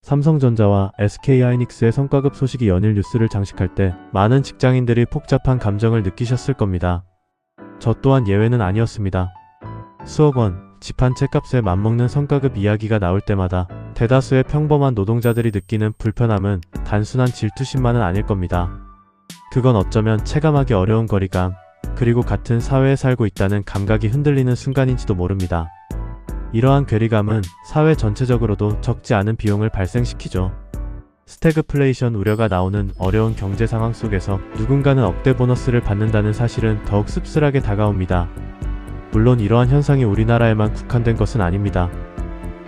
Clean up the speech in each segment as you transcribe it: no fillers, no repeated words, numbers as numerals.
삼성전자와 SK하이닉스의 성과급 소식이 연일 뉴스를 장식할 때 많은 직장인들이 복잡한 감정을 느끼셨을 겁니다. 저 또한 예외는 아니었습니다. 수억 원, 집 한 채 값에 맞먹는 성과급 이야기가 나올 때마다 대다수의 평범한 노동자들이 느끼는 불편함은 단순한 질투심만은 아닐 겁니다. 그건 어쩌면 체감하기 어려운 거리감, 그리고 같은 사회에 살고 있다는 감각이 흔들리는 순간인지도 모릅니다. 이러한 괴리감은 사회 전체적으로도 적지 않은 비용을 발생시키죠. 스태그플레이션 우려가 나오는 어려운 경제 상황 속에서 누군가는 억대 보너스를 받는다는 사실은 더욱 씁쓸하게 다가옵니다. 물론 이러한 현상이 우리나라에만 국한된 것은 아닙니다.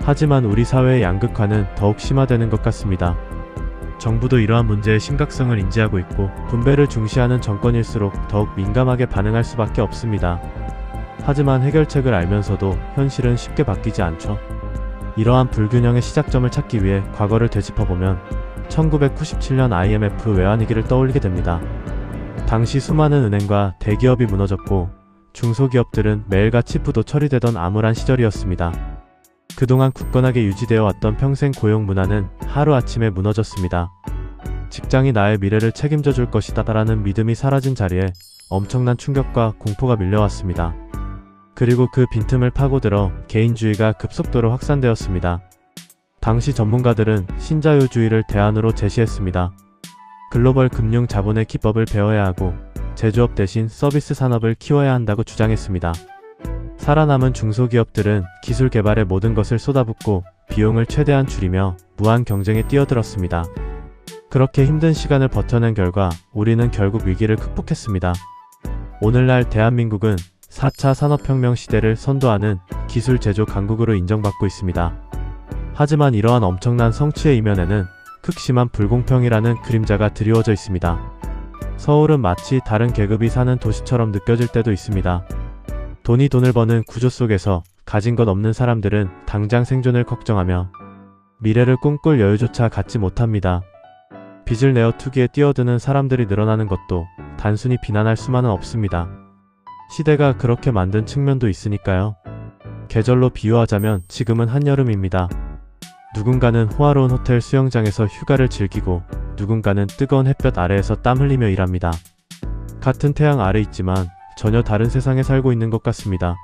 하지만 우리 사회의 양극화는 더욱 심화되는 것 같습니다. 정부도 이러한 문제의 심각성을 인지하고 있고 분배를 중시하는 정권일수록 더욱 민감하게 반응할 수밖에 없습니다. 하지만 해결책을 알면서도 현실은 쉽게 바뀌지 않죠. 이러한 불균형의 시작점을 찾기 위해 과거를 되짚어보면 1997년 IMF 외환위기를 떠올리게 됩니다. 당시 수많은 은행과 대기업이 무너졌고 중소기업들은 매일같이 부도 처리되던 암울한 시절이었습니다. 그동안 굳건하게 유지되어 왔던 평생 고용 문화는 하루아침에 무너졌습니다. 직장이 나의 미래를 책임져 줄 것이다 라는 믿음이 사라진 자리에 엄청난 충격과 공포가 밀려왔습니다. 그리고 그 빈틈을 파고들어 개인주의가 급속도로 확산되었습니다. 당시 전문가들은 신자유주의를 대안으로 제시했습니다. 글로벌 금융 자본의 기법을 배워야 하고 제조업 대신 서비스 산업을 키워야 한다고 주장했습니다. 살아남은 중소기업들은 기술 개발에 모든 것을 쏟아붓고 비용을 최대한 줄이며 무한 경쟁에 뛰어들었습니다. 그렇게 힘든 시간을 버텨낸 결과 우리는 결국 위기를 극복했습니다. 오늘날 대한민국은 4차 산업혁명 시대를 선도하는 기술 제조 강국으로 인정받고 있습니다. 하지만 이러한 엄청난 성취의 이면에는 극심한 불공평이라는 그림자가 드리워져 있습니다. 서울은 마치 다른 계급이 사는 도시처럼 느껴질 때도 있습니다. 돈이 돈을 버는 구조 속에서 가진 것 없는 사람들은 당장 생존을 걱정하며 미래를 꿈꿀 여유조차 갖지 못합니다. 빚을 내어 투기에 뛰어드는 사람들이 늘어나는 것도 단순히 비난할 수만은 없습니다. 시대가 그렇게 만든 측면도 있으니까요. 계절로 비유하자면 지금은 한여름입니다. 누군가는 호화로운 호텔 수영장에서 휴가를 즐기고 누군가는 뜨거운 햇볕 아래에서 땀 흘리며 일합니다. 같은 태양 아래 있지만 전혀 다른 세상에 살고 있는 것 같습니다.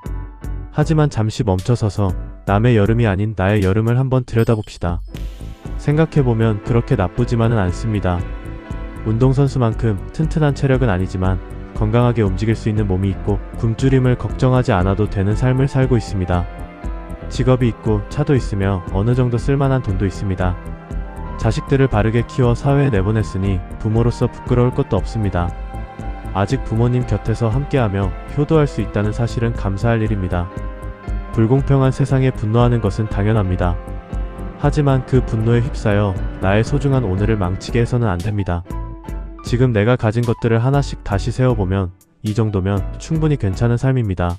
하지만 잠시 멈춰서서 남의 여름이 아닌 나의 여름을 한번 들여다봅시다. 생각해보면 그렇게 나쁘지만은 않습니다. 운동선수만큼 튼튼한 체력은 아니지만 건강하게 움직일 수 있는 몸이 있고 굶주림을 걱정하지 않아도 되는 삶을 살고 있습니다. 직업이 있고 차도 있으며 어느 정도 쓸만한 돈도 있습니다. 자식들을 바르게 키워 사회에 내보냈으니 부모로서 부끄러울 것도 없습니다. 아직 부모님 곁에서 함께하며 효도할 수 있다는 사실은 감사할 일입니다. 불공평한 세상에 분노하는 것은 당연합니다. 하지만 그 분노에 휩싸여 나의 소중한 오늘을 망치게 해서는 안 됩니다. 지금 내가 가진 것들을 하나씩 다시 세워보면 이 정도면 충분히 괜찮은 삶입니다.